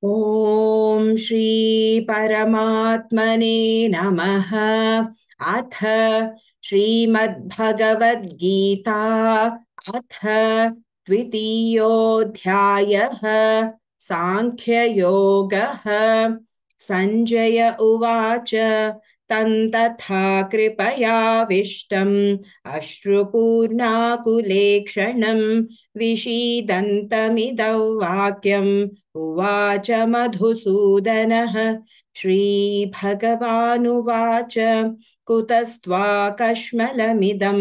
ॐ श्री परमात्मने नमः। अथ श्रीमद्भगवद्गीता अथ द्वितीयोऽध्यायः सांख्ययोगः। संजय उवाच तन्तथा कृपयाविष्टम् अश्रुपूर्णाकुलेक्षणम् विषीदन्तमिदौ वाक्यम् उवाच मधुसूदनः। श्रीभगवानुवाच कुतस्त्वाकश्मलमिदं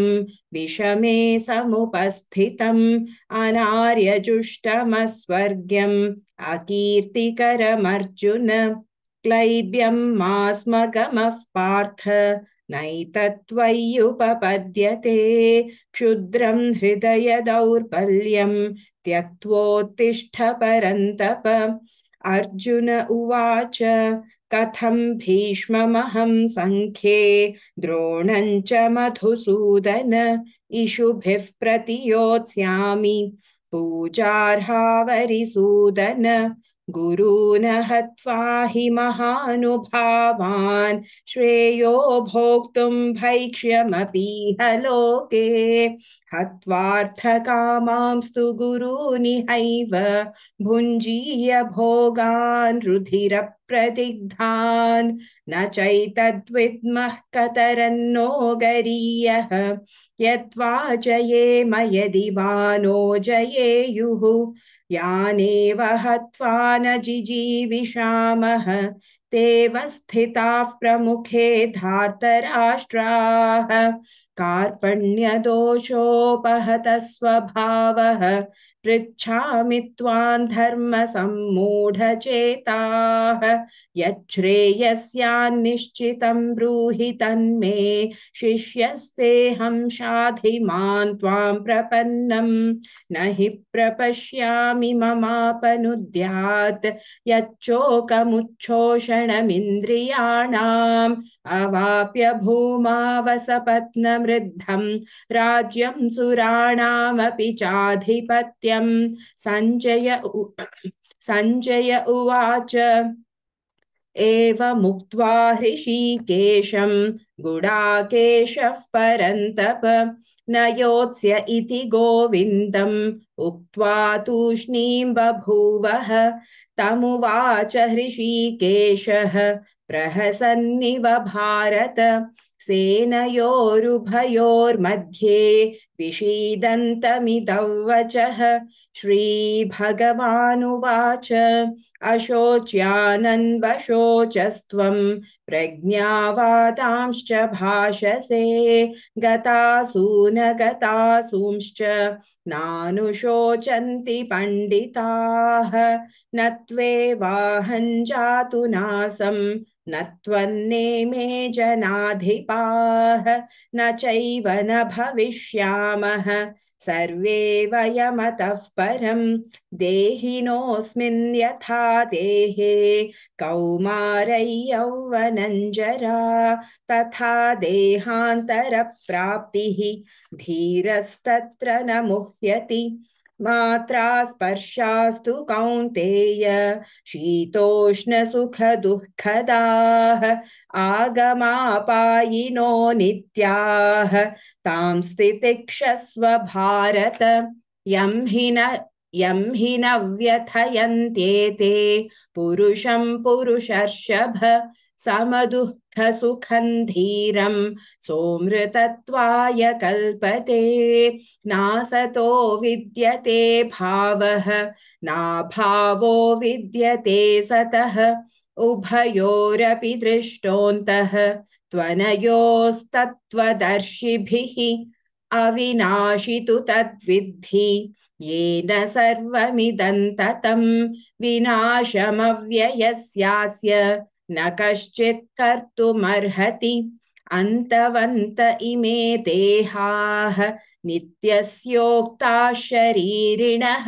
विषमे समुपस्थितम् अनार्यजुष्टमस्वर्ग्यम् अकीर्तिकरमर्जुन। क्लैब्यं मास्मगमः पार्थ नैतत्त्वय्युपपद्यते। क्षुद्रं हृदय दौर्बल्यं त्यक्त्वोत्तिष्ठ परन्तप। अर्जुन उवाच कथं भीष्ममहं सङ्ख्ये द्रोणं च मधुसूदन इषुभिः प्रतियोत्स्यामि पूजार्हावरिसूदन। गुरून् हत्वा हि महानुभावान् श्रेयो भोक्तुं भैक्ष्यमपीह लोके। हत्वार्थकामांस्तु गुरूनिहैव भुञ्जीय भोगान् रुधिरप्रदिग्धान् न चैतद्विद्मः कतरन्नो गरीयः। यत्वा जयेम यदि वा नो जयेयुः यानेव हत्वा न जिजीविषामः तेव स्थिताः प्रमुखे धार्तराष्ट्राः। कार्पण्यदोषोपहतः स्वभावः पृच्छामि त्वां धर्मसम्मूढचेताः। यच्छ्रेयस्यान्निश्चितं ब्रूहि तन्मे शिष्यस्तेऽहं शाधि मां त्वां प्रपन्नं न हि प्रपश्यामि ममापनुद्यात् यच्चोकमुच्छोषणमिन्द्रियाणाम् अवाप्य भूमावसपत्नमृद्धं राज्यं सुराणामपि चाधिपत्यम्। सञ्जय उवाच एवमुक्त्वा हृषीकेशं गुडाकेशः परन्तप न योत्स्य इति गोविन्दम् उक्त्वा तूष्णीं बभूवः। तमुवाच हृषीकेशः प्रहसन्निव भारत सेनयोरुभयोर्मध्ये विषीदन्तमिदौ वचः। श्रीभगवानुवाच अशोच्यानन्वशोचस्त्वं प्रज्ञावादांश्च भाषसे गतासून गतासूंश्च नानुशोचन्ति पण्डिताः। न त्वेवाहं जातु नासं न त्वन्नेमे जनाधिपाः न चैव न भविष्यामः सर्वे वयमतः परम्। देहिनोऽस्मिन् यथा देहे कौमारै यौवनं जरा तथा देहान्तरप्राप्तिः धीरस्तत्र न मुह्यति। मात्रा स्पर्शास्तु कौन्तेय शीतोष्णसुखदुःखदाः आगमापायिनो नित्याः तां स्थितिक्षस्व भारत। यं हि न व्यथयन्त्येते पुरुषं पुरुषर्षभ समदुःखसुखं धीरं सोमृतत्वाय कल्पते। नासतो विद्यते भावः नाभावो विद्यते सतः उभयोरपि दृष्टोऽन्तः त्वनयोस्तत्त्वदर्शिभिः। अविनाशि तु तद्विद्धि येन सर्वमिदं ततं विनाशमव्ययस्यास्य न कश्चित् कर्तुमर्हति। अन्तवन्त इमे देहाः नित्यस्योक्ताः शरीरिणः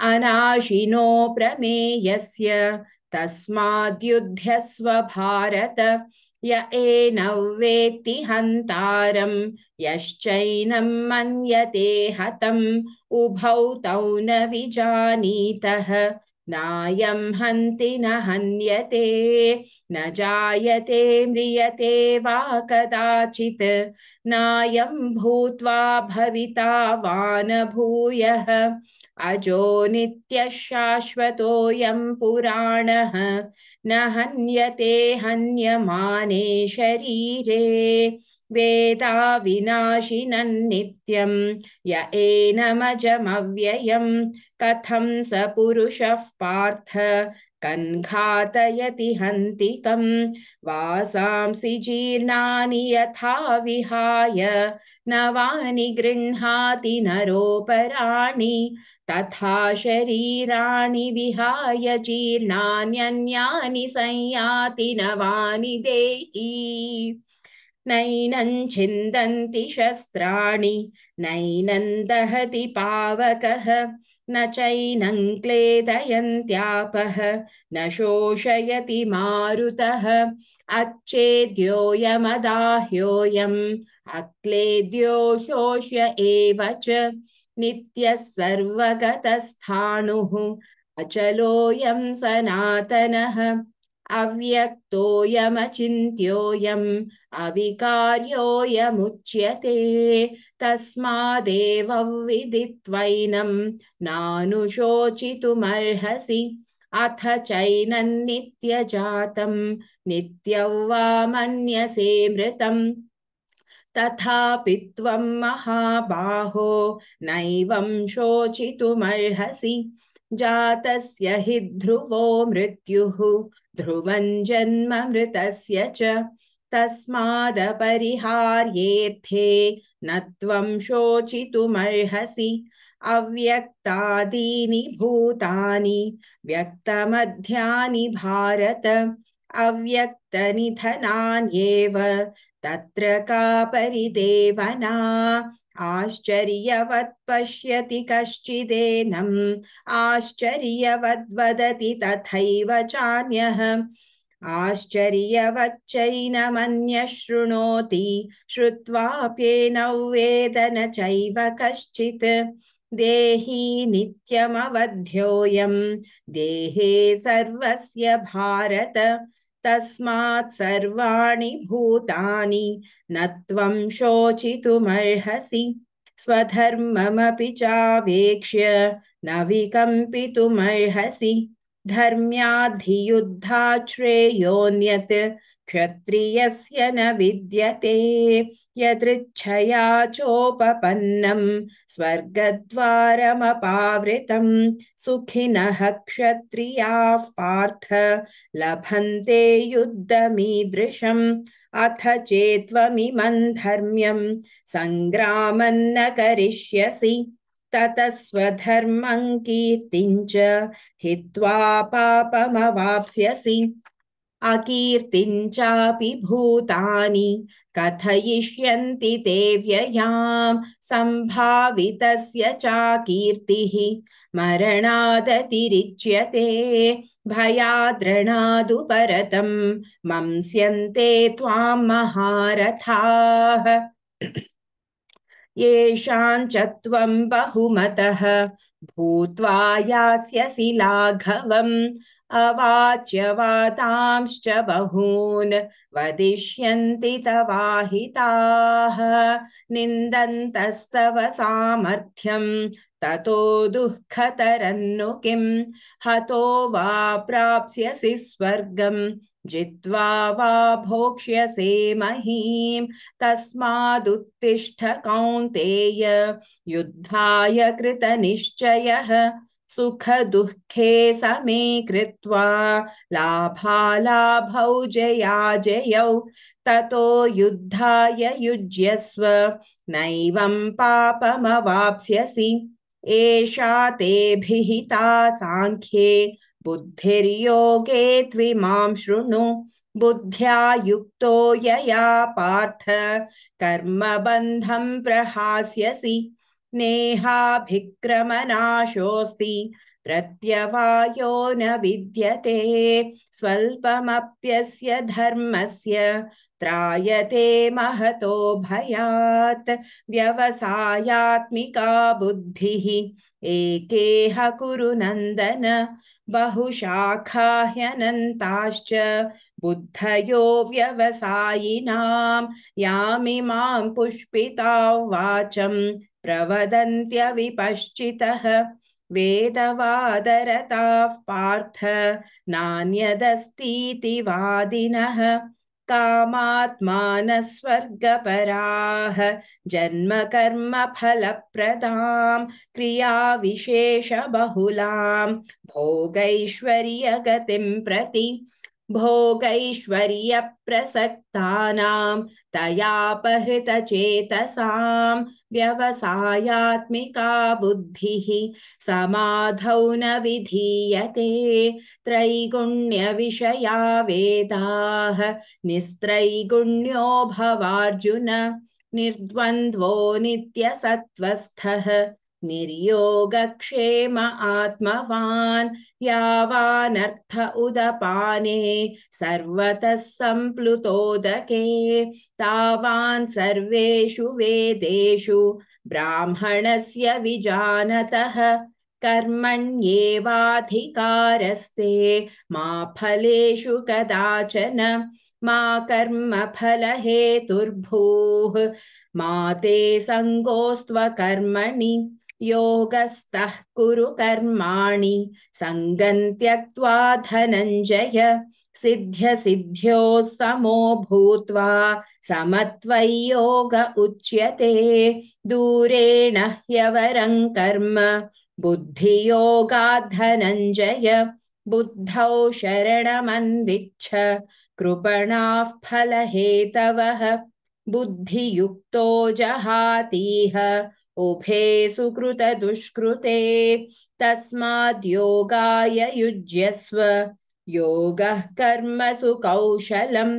अनाशिनो प्रमेयस्य तस्माद्युध्यस्व भारत। य एनं वेत्ति हन्तारं यश्चैनं मन्यते हतम् उभौ तौ न विजानीतः नायं हन्ति न हन्यते न जायते म्रियते वा कदाचित् नायं भूत्वा भविता वा न भूयः अजो नित्यः शाश्वतोऽयं पुराणः न हन्यते हन्यमाने शरीरे वेदा विनाशिनन्नित्यं य एनमजमव्ययम् कथं स पुरुषः पार्थ कन्घातयति हन्तिकं वासांसि जीर्णानि यथा विहाय नवानि गृह्णाति नरोपराणि तथा शरीराणि विहाय जीर्णान्यन्यानि संयाति नवानि देहि नैनं छिन्दन्ति शस्त्राणि नैनं दहति पावकः न चैनं क्लेदयन्त्यापः न शोषयति मारुतः अच्छेद्योऽयमदाह्योऽयम् अक्लेद्यो शोष्य एव च नित्यः सर्वगतस्थाणुः अचलोऽयं सनातनः अव्यक्तोऽयमचिन्त्योऽयम् अविकार्योऽयमुच्यते तस्मादेव विदित्वैनं नानुशोचितुमर्हसि अथ चैनं नित्यजातं नित्यं वा मन्यसे मृतम् तथापि त्वं महाबाहो नैवं शोचितुमर्हसि जातस्य हि ध्रुवो मृत्युः ध्रुवं जन्म मृतस्य च तस्मादपरिहार्येऽर्थे न त्वं शोचितुमर्हसि अव्यक्तादीनि भूतानि व्यक्तमध्यानि भारत अव्यक्तनिधनान्येव तत्र का परिदेवना आश्चर्यवत् पश्यति कश्चिदेनम् आश्चर्यवद्वदति तथैव चान्यः आश्चर्यवच्चैनमन्यः शृणोति श्रुत्वाप्येनौ वेद न चैव कश्चित् देही नित्यमवध्योऽयं देहे सर्वस्य भारत तस्मात् सर्वाणि भूतानि न त्वं शोचितुमर्हसि स्वधर्ममपि चावेक्ष्य न विकम्पितुमर्हसि धर्म्याद्धियुद्धात् श्रेयोऽन्यत् क्षत्रियस्य न विद्यते यदृच्छया चोपपन्नं स्वर्गद्वारमपावृतं सुखिनः क्षत्रियाः पार्थ लभन्ते युद्धमीदृशम् अथ चेत्त्वमिमं धर्म्यं संग्रामं न करिष्यसि ततः स्वधर्मं कीर्तिं च हित्वा पापमवाप्स्यसि अकीर्तिं चापि भूतानि कथयिष्यन्ति ते व्ययां सम्भावितस्य चाकीर्तिः मरणादतिरिच्यते भयाद्रणादुपरतं मंस्यन्ते त्वां महारथाः येषां च त्वं बहुमतः भूत्वा यास्यसि लाघवम् अवाच्य वादांश्च बहून् वदिष्यन्ति तवाहिताः निन्दन्तस्तव सामर्थ्यं ततो दुःखतरन्नु किं हतो वा प्राप्स्यसि स्वर्गं जित्वा वा भोक्ष्यसे महीम् तस्मादुत्तिष्ठ कौन्तेय युद्धाय कृतनिश्चयः सुख दुःखे समे कृत्वा लाभालाभौ जयाजयौ ततो युद्धाय युज्यस्व नैवं पापमवाप्स्यसि एषा ते भिहिता सांख्ये बुद्धिर्योगे त्विमां शृणु बुद्ध्या युक्तो यया पार्थ कर्मबन्धं प्रहास्यसि नेहाभिक्रमनाशोऽस्ति प्रत्यवायो न विद्यते स्वल्पमप्यस्य धर्मस्य त्रायते महतो भयात् व्यवसायात्मिका बुद्धिः एकेह कुरु नन्दन बहुशाखा ह्यनन्ताश्च बुद्धयो व्यवसायिनां यामिमां पुष्पिता वाचं प्रवदन्त्यविपश्चितः वेदवादरताः पार्थ नान्यदस्तीति वादिनः कामात्मानः स्वर्गपराः जन्मकर्मफलप्रदां क्रियाविशेषबहुलां भोगैश्वर्यगतिं प्रति भोगैश्वर्यप्रसक्तानां तयापहृतचेतसां व्यवसायात्मिका बुद्धिः समाधौ न विधीयते त्रैगुण्यविषया वेदाः निस्त्रैगुण्यो भवार्जुन निर्द्वन्द्वो नित्यसत्त्वस्थः निर्योगक्षेम आत्मवान् यावानर्थ उदपाने सर्वतः सम्प्लुतोदके तावान् सर्वेषु वेदेषु ब्राह्मणस्य विजानतः कर्मण्येवाधिकारस्ते मा फलेषु कदाचन मा कर्मफलहेतुर्भूः मा ते सङ्गोऽस्त्वकर्मणि योगस्थः कुरु कर्माणि सङ्गं त्यक्त्वा धनञ्जय सिद्ध्यसिद्ध्योः समो भूत्वा समत्वयोग उच्यते दूरेण ह्यवरं कर्म बुद्धियोगात् धनञ्जय बुद्धौ शरणमन्विच्छ कृपणाः फलहेतवः बुद्धियुक्तो जहातीह उभे सुकृतदुष्कृते तस्माद्योगाय युज्यस्व योगः कर्मसु कौशलम्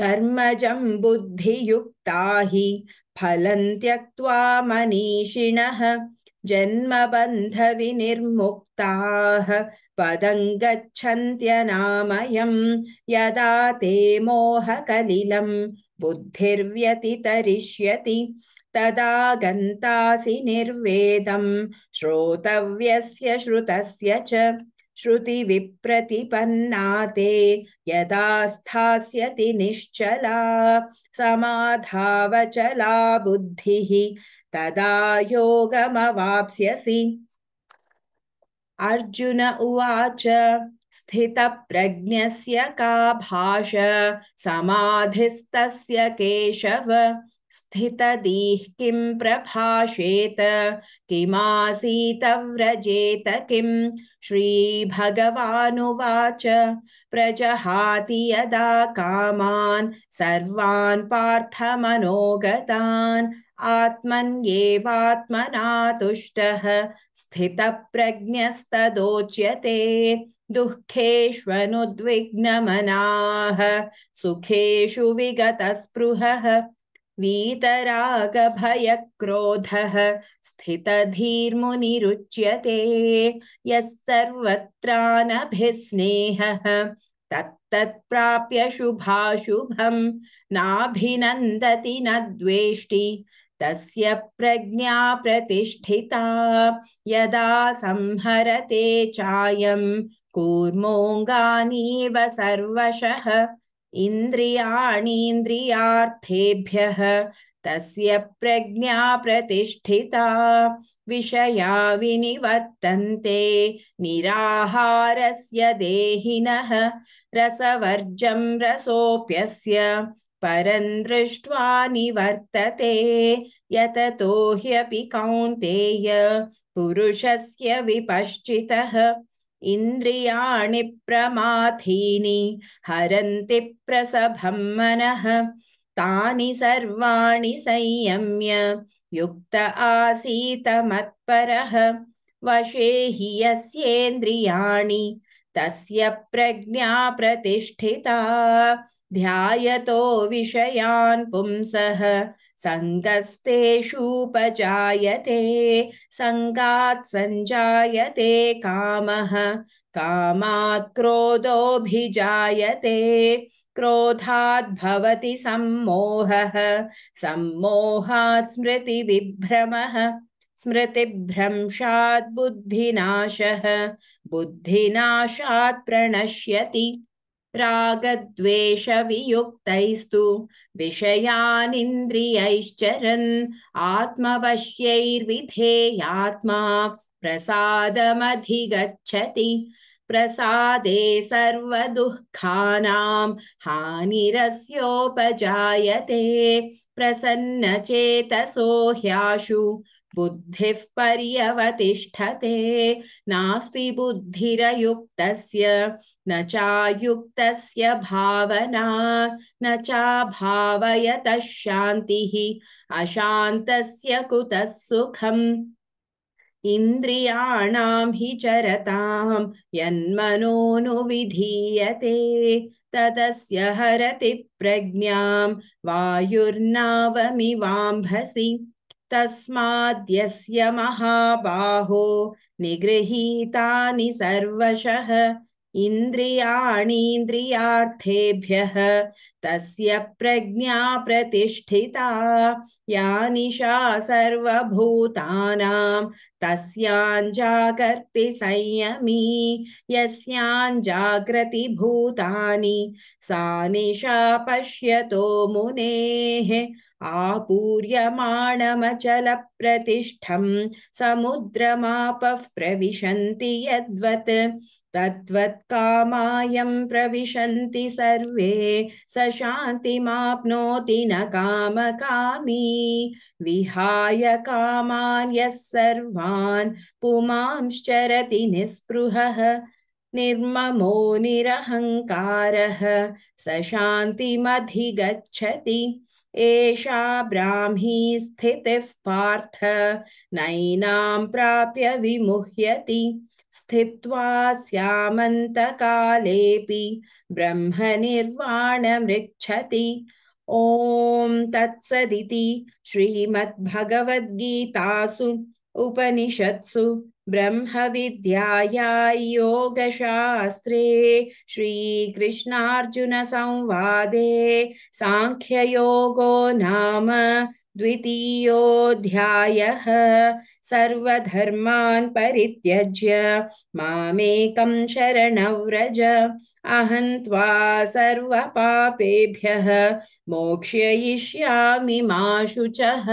कर्मजं बुद्धियुक्ता हि फलं त्यक्त्वा मनीषिणः जन्मबन्धविनिर्मुक्ताः पदं गच्छन्त्यनामयम् यदा ते मोहकलिलं बुद्धिर्व्यतितरिष्यति तदा गन्तासि निर्वेदं श्रोतव्यस्य श्रुतस्य च श्रुतिविप्रतिपन्ना ते यदा स्थास्यति निश्चला समाधावचला बुद्धिः तदा योगमवाप्स्यसि अर्जुन उवाच स्थितप्रज्ञस्य का भाष समाधिस्तस्य केशव स्थितधीः किं प्रभाषेत किमासीत व्रजेत किं श्रीभगवानुवाच प्रजहाति यदा कामान् सर्वान् पार्थमनोगतान् आत्मन्येवात्मना तुष्टः स्थितप्रज्ञस्तदोच्यते दुःखेष्वनुद्विग्नमनाः सुखेषु विगतस्पृहः वीतरागभयक्रोधः स्थितधीर्मुनिरुच्यते यः सर्वत्रानभिस्नेहः तत्तत्प्राप्य शुभाशुभं नाभिनन्दति न द्वेष्टि तस्य प्रज्ञा प्रतिष्ठिता यदा संहरते चायं कूर्मोऽङ्गानीव सर्वशः इन्द्रियाणीन्द्रियार्थेभ्यः तस्य प्रज्ञा प्रतिष्ठिता विषया विनिवर्तन्ते निराहारस्य देहिनः रसवर्जं रसोऽप्यस्य परं दृष्ट्वा निवर्तते यततो ह्यपि कौन्तेय पुरुषस्य विपश्चितः इन्द्रियाणि प्रमाथीनि हरन्ति प्रसभं मनः तानि सर्वाणि संयम्य युक्त आसीत मत्परः वशे हि यस्येन्द्रियाणि तस्य प्रज्ञा प्रतिष्ठिता ध्यायतो विषयान् पुंसः सङ्गस्तेषूपजायते सङ्गात् सञ्जायते कामः कामात् क्रोधोऽभिजायते क्रोधात् भवति सम्मोहः सम्मोहात् स्मृतिविभ्रमः स्मृतिभ्रंशात् बुद्धिनाशः बुद्धिनाशात् प्रणश्यति रागद्वेषवियुक्तैस्तु विषयानिन्द्रियैश्चरन् आत्मवश्यैर्विधेयात्मा प्रसादमधिगच्छति प्रसादे सर्वदुःखानां हानिरस्योपजायते प्रसन्नचेतसो ह्याशु बुद्धिः पर्यवतिष्ठते नास्ति बुद्धिरयुक्तस्य न चायुक्तस्य भावना न चाभावयतः शान्तिः अशान्तस्य कुतः सुखम् इन्द्रियाणां हि चरतां यन्मनोनुविधीयते तदस्य हरति प्रज्ञां वायुर्नावमिवाम्भसि तस्माद्यस्य महाबाहो निगृहीतानि सर्वशः इन्द्रियाणीन्द्रियार्थेभ्यः तस्य प्रज्ञा प्रतिष्ठिता या निशा सर्वभूतानां तस्याञ्जागर्ति संयमी यस्याञ्जाग्रति भूतानि सा निशा पश्यतो मुनेः आपूर्यमाणमचलप्रतिष्ठं समुद्रमापः प्रविशन्ति यद्वत् तद्वत् कामायं प्रविशन्ति सर्वे स शान्तिमाप्नोति न कामकामी विहाय कामान् यः सर्वान् पुमांश्चरति निःस्पृहः निर्ममो निरहङ्कारः स शान्तिमधिगच्छति एषा ब्राह्मी स्थितिः पार्थ नैनां प्राप्य विमुह्यति स्थित्वा स्यामन्तकालेऽपि ब्रह्मनिर्वाणमृच्छति ॐ तत्सदिति श्रीमद्भगवद्गीतासु उपनिषत्सु ब्रह्मविद्यायां योगशास्त्रे श्रीकृष्णार्जुनसंवादे सांख्ययोगो नाम द्वितीयोऽध्यायः सर्वधर्मान् परित्यज्य मामेकं शरणं व्रज अहं त्वा सर्वपापेभ्यः मोक्षयिष्यामि मा शुचः।